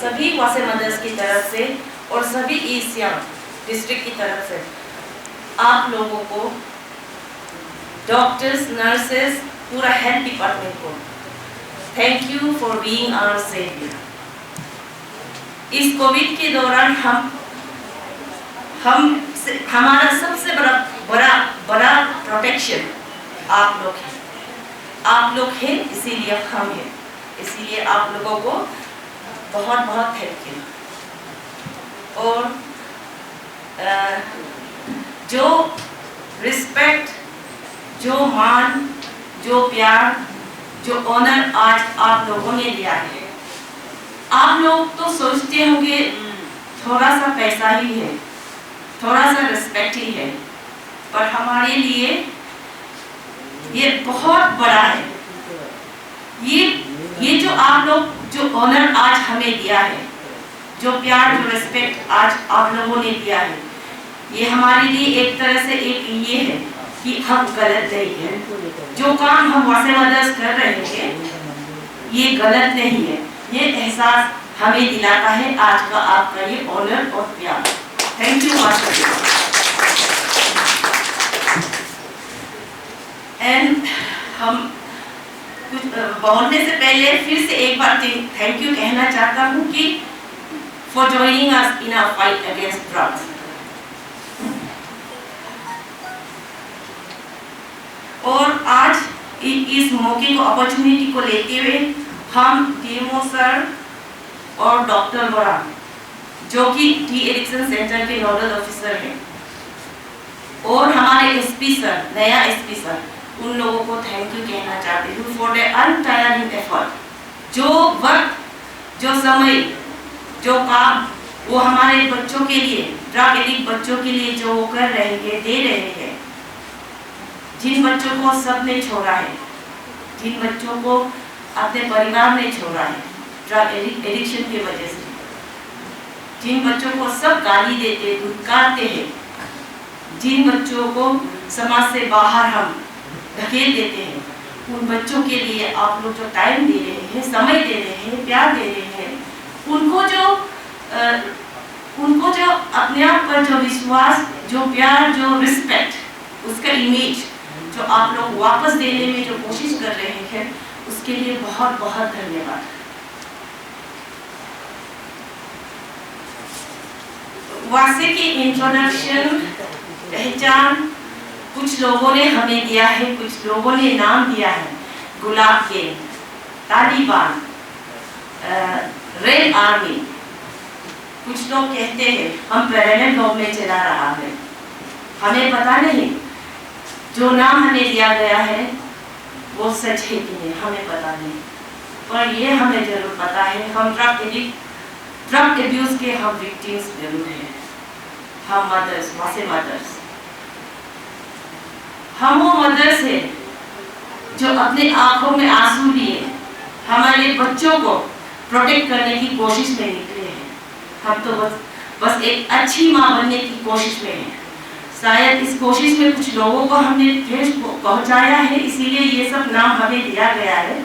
सभी वासे मदर्स की तरफ से और सभी ईस्ट सियांग डिस्ट्रिक्ट की तरफ से आप लोगों को, डॉक्टर्स, नर्सेस, पूरा हेल्थ डिपार्टमेंट को thank you for being our saviour. इस कोविड के दौरान हमारा सबसे बड़ा प्रोटेक्शन आप लोग हैं। आप लोग हैं इसीलिए हम हैं, इसीलिए आप लोगों को बहुत बहुत थैंक यू। और जो रिस्पेक्ट, जो मान, जो प्यार, जो ऑनर आज आप लोगों ने लिया है, आप लोग तो सोचते होंगे थोड़ा सा पैसा ही है, थोड़ा सा रिस्पेक्ट ही है, पर हमारे लिए ये बहुत बड़ा है। ये जो आप लोग जो ऑनर आज हमें दिया है, जो प्यार, जो रिस्पेक्ट आज आप लोगों ने दिया है, ये हमारे लिए एक तरह से एक ये है कि हम गलत नहीं है। जो काम हम वासे मदर्स कर रहे हैं ये गलत नहीं है। ये एहसास हमें दिलाता है आज का आपका ये ऑनर और प्यार। Thank you master. एंड हम कुछ बोलने से पहले फिर से एक बार थैंक यू कहना चाहता हूँ कि for joining us in our fight against drugs. और आज इस मौके को, अपॉर्चुनिटी को लेते हुए हम डीएमओ सर और डॉक्टर वोरा जो कि डी एडिक्शन सेंटर के नोडल ऑफिसर हैं, और हमारे एसपी सर, नया एसपी सर, उन लोगों को थैंक यू कहना चाहती हूँ फॉर द अनटायरिंग एफर्ट। जो वक्त, जो समय, जो काम वो हमारे बच्चों के लिए, ड्रग एडिक्ट बच्चों के लिए जो वो कर रहे हैं, दे रहे हैं। जिन बच्चों को सबने छोड़ा है, जिन बच्चों को अपने परिवार ने छोड़ा है ड्रग एडिक्शन की वजह से, जिन बच्चों को सब गाली देते, धुतकारते हैं, जिन बच्चों को समाज से बाहर हम धकेल देते हैं, उन बच्चों के लिए आप लोग जो टाइम दे रहे हैं, समय दे रहे हैं, प्यार दे रहे हैं, उनको जो अपने आप पर जो विश्वास, जो प्यार, जो रिस्पेक्ट, उसका इमेज जो आप लोग वापस देने में जो कोशिश कर रहे हैं, उसके लिए बहुत बहुत धन्यवाद। वासे की इंट्रोडक्शन, पहचान कुछ लोगों ने हमें दिया है, कुछ लोगों ने नाम दिया है, गुलाब के, तालिबान, रेड आर्मी। कुछ लोग कहते हैं हम पैरेलल गवर्नमेंट चला रहा है, हमें पता नहीं जो नाम हमें दिया गया है वो सच है कि नहीं, हमें पता नहीं, पर ये हमें जरूर पता है हम ड्रग एब्यूज के हम विक्टिम्स जरूर हैं। हम मदर्स, वासे मदर्स, हम वो मदर्स हैं जो अपने आंखों में आंसू लिए हमारे बच्चों को प्रोटेक्ट करने की कोशिश में निकले हैं। हम तो बस एक अच्छी माँ बनने की कोशिश में हैं। शायद इस कोशिश में कुछ लोगों को हमने ठेस पहुंचाया है, इसीलिए ये सब नाम हमें दिया गया है,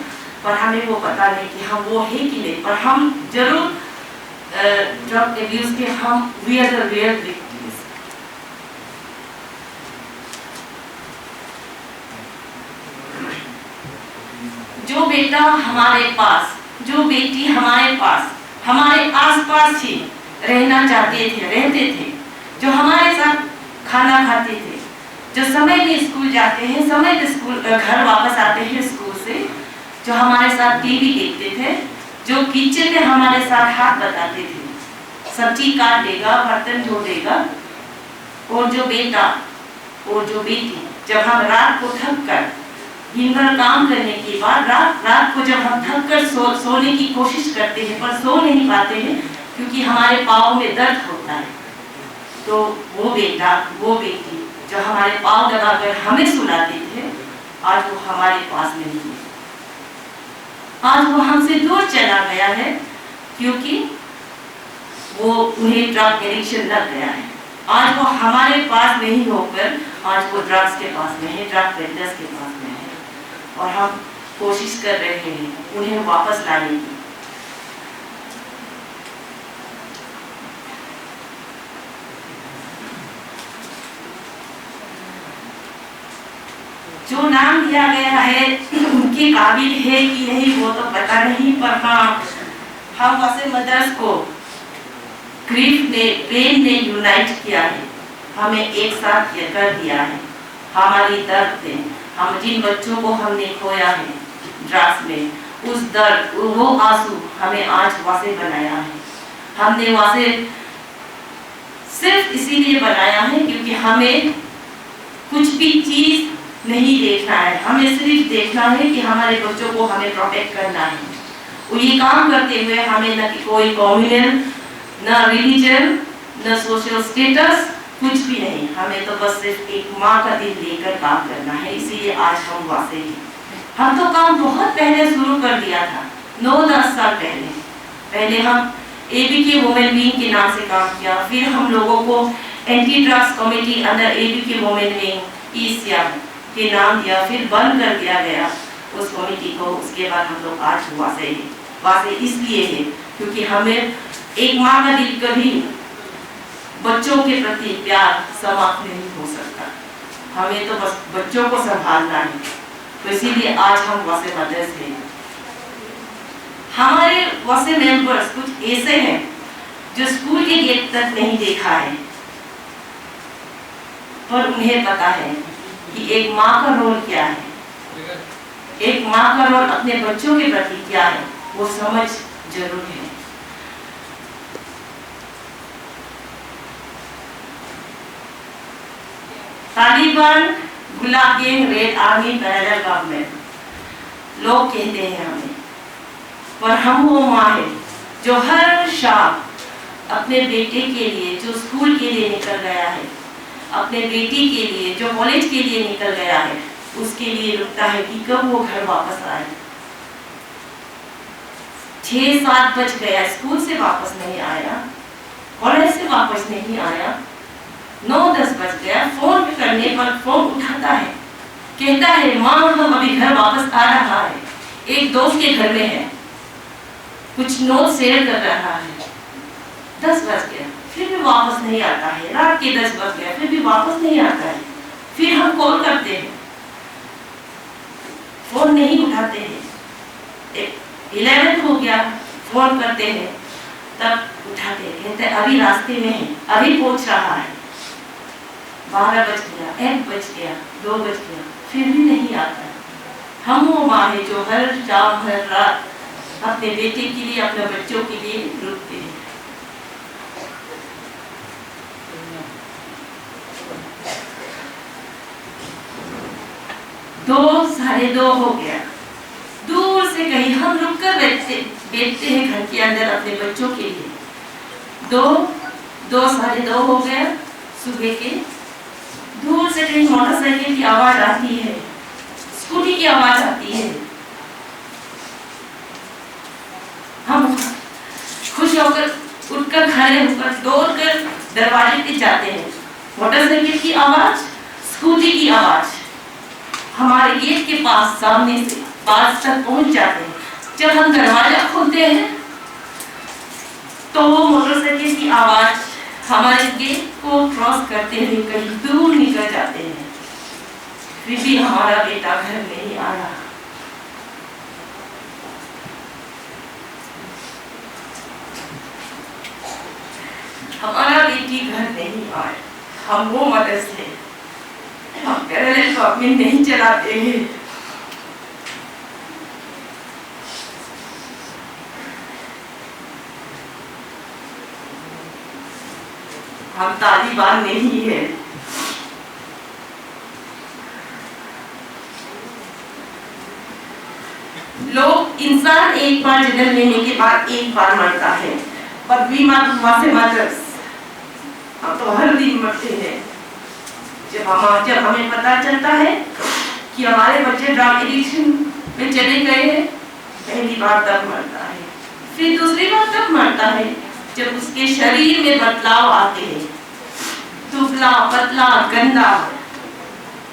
पर हमें वो पता नहीं कि हम वो है कि नहीं। पर हम जरूर ड्रग एब्यूज के हम we are the real victims. जो बेटा हमारे पास, जो बेटी हमारे पास, हमारे आसपास ही रहना चाहते थे, रहते थे, जो हमारे साथ खाना खाते थे, जो समय में स्कूल जाते हैं, समय में स्कूल घर वापस आते हैं स्कूल से, जो हमारे साथ टीवी देखते थे, जो किचन में हमारे साथ हाथ बताते थे, सब्जी काट देगा, बर्तन धो देगा, और जो बेटा और जो बेटी, जब हम रात को थक कर, दिन भर काम करने के बाद रात को जब हम थक कर सोने की कोशिश करते हैं पर सो नहीं पाते हैं क्योंकि हमारे पाँव में दर्द होता है, तो वो बेटा, वो बेटी जो हमारे पाँव दबाकर हमें सुलाते थे, आज वो हमारे पास नहीं है। आज वो हमसे दूर चला गया है क्योंकि वो उन्हें ड्रग एडिक्शन लग गया है। आज वो हमारे पास नहीं होकर आज वो ड्रग्स के पास में है, ड्रग वेंडर्स के पास में है, और हम कोशिश कर रहे हैं उन्हें वापस लाने की। जो नाम दिया गया है उनके काबिल है कि नहीं वो तो पता नहीं, पर हाँ, हम वैसे मदर्स को ग्रीफ ने, प्रेम ने यूनाइट किया है, हमें एक साथ कर दिया है। हमारी दर्द ने, हम जिन बच्चों को हमने खोया है ड्रग्स में, उस दर्द, वो आंसू हमें आज वासे बनाया है। हमने वासे सिर्फ इसीलिए बनाया है क्योंकि हमें कुछ भी चीज नहीं देखना है, हमें सिर्फ देखना है कि हमारे बच्चों को हमें प्रोटेक्ट करना है। और ये काम करते हुए हमें न कोई कम्युनल, न रिलीजन, न सोशल स्टेटस, कुछ भी नहीं, हमें तो बस सिर्फ एक माँ का दिल लेकर काम करना है। इसीलिए आज हम वासे हैं। हम तो काम बहुत पहले शुरू कर दिया था, 9-10 साल पहले हम एबीके वुमेन विंग के नाम से काम किया, फिर हम लोगों को anti drugs committee under ABK women wing ईसिया के नाम दिया, फिर बंद कर दिया गया उस कमेटी को। उसके बाद हम लोग आज वासे इसलिए है क्योंकि हमें एक माँ का दिल कभी बच्चों के प्रति प्यार समाप्त नहीं हो सकता, हमें तो बस बच्चों को संभालना है। तो इसीलिए आज हम वासे मदर्स हैं। हमारे वासे मेंबर्स कुछ ऐसे हैं जो स्कूल के गेट तक नहीं देखा है, पर उन्हें पता है कि एक माँ का रोल क्या है, एक माँ का रोल अपने बच्चों के प्रति क्या है, वो समझ जरूर है। Taliban, Gulab gang, red army, parallel government, लोग कहते हैं हमें, पर हम वो माँ है जो हर शाम अपने बेटे के लिए जो स्कूल के लिए निकल गया है, अपने बेटी के लिए जो कॉलेज के लिए निकल गया है, उसके लिए रुकता है कि कब वो घर वापस आए। 6-7 बज गया, स्कूल से वापस नहीं आया, कॉलेज से वापस नहीं आया, 9-10 बज गया, फोन करने पर फोन उठाता है, कहता है माँ हम अभी घर वापस आ रहा है, एक दोस्त के घर में है, कुछ नोट शेयर कर रहा है। 10 बज गया, फिर भी वापस नहीं आता है, रात के 10 बज गया, फिर भी वापस नहीं आता है। फिर हम कॉल करते हैं, फोन नहीं उठाते हैं। 11 हो गया, फोन करते हैं, तब उठाते हैं, कहते हैं अभी रास्ते में है, अभी पहुंच रहा है। 12 बज गया, 1 बज गया, 2 बज गया, फिर भी नहीं आता है। हम वो माँ है जो हर शाम हर रात अपने बेटे के लिए, अपने बच्चों के लिए रुकते हैं। दो 2:30 हो गया, दूर से कहीं हम रुककर बैठते हैं घर के अंदर अपने बच्चों के लिए। 2:30 हो गया सुबह के, दूर से कहीं मोटरसाइकिल की आवाज आती है, स्कूटी की आवाज आती है। हम खुश होकर उठकर खड़े होकर दौड़कर दरवाजे पे जाते हैं। मोटरसाइकिल की आवाज, स्कूटी की आवाज, हमारे गेट के पास सामने से पास तक पहुंच जाते हैं। जब हम दरवाजा खोलते हैं तो वो मोटरसाइकिल की आवाज हमारे गेट को क्रॉस करते हुए कहीं दूर निकल जाते हैं, फिर भी हमारा बेटा घर नहीं आ रहा। हमारा बेटी घर नहीं आए। हम वो मदर्स हैं, हम पैरेलल गवर्नमेंट नहीं चलाते हैं। हम तालिबान नहीं है। लोग, इंसान एक बार जन्म लेने के बाद एक बार मरता है, पर we mothers हम तो हर दिन मरते हैं। जब हमें पता चलता है कि हमारे बच्चे ड्रग एडिक्शन में चले गए हैं, पहली बार तब मरता है, फिर दूसरी बार तब मरता है जब उसके शरीर में बदलाव आते हैं, दुबला पतला गंदा,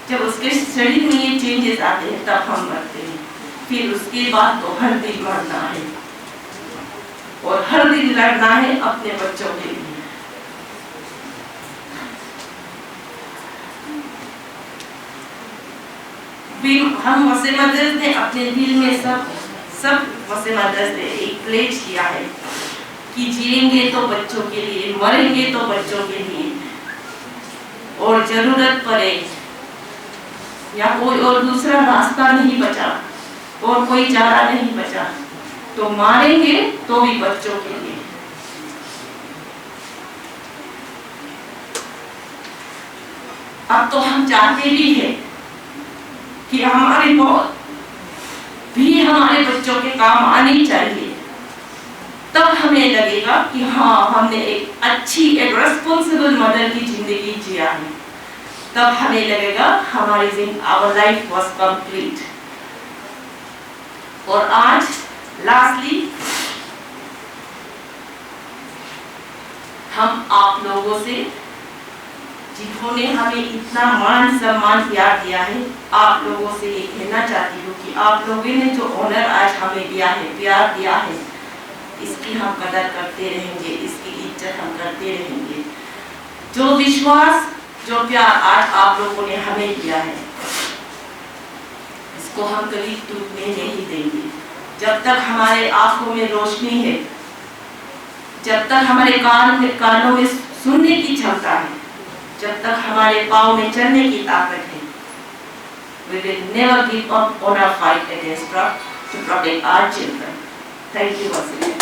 जब उसके शरीर में ये चेंजेस आते हैं तब हम मरते हैं। फिर उसके बाद तो हर दिन मरना है और हर दिन लड़ना है अपने बच्चों के लिए। भी हम वसे मदद ने अपने दिल में सब वसे मदद ने एक प्लेज किया है कि जिएंगे तो बच्चों के लिए, मरेंगे तो बच्चों के लिए, और जरूरत पड़े या कोई और दूसरा रास्ता नहीं बचा और कोई चारा नहीं बचा तो मारेंगे तो भी बच्चों के लिए। अब तो हम चाहते भी हैं कि हमारी मौत भी हमारे बच्चों के काम आनी चाहिए, तब हमें लगेगा कि हाँ हमने एक अच्छी, एक रेस्पॉन्सिबल मदर की जिंदगी जिया है, तब हमें लगेगा हमारी आवर लाइफ वाज कंप्लीट। और आज लास्टली हम आप लोगों से, जिन्होंने हमें इतना मान सम्मान प्यार दिया है, आप लोगों से ये कहना चाहती हूँ कि आप लोगों ने जो ऑनर आज हमें दिया है, प्यार दिया है, इसकी हम कदर करते रहेंगे, इसकी इज्जत हम करते रहेंगे। जो विश्वास, जो प्यार आज आप लोगों ने हमें दिया है, इसको हम कभी टूटने नहीं देंगे। जब तक हमारे आंखों में रोशनी है, जब तक हमारे कानों में सुनने की क्षमता है, जब तक हमारे पाँव में चलने की ताकत है, we will never give up on our fight against drugs to protect our children. Thank you once again.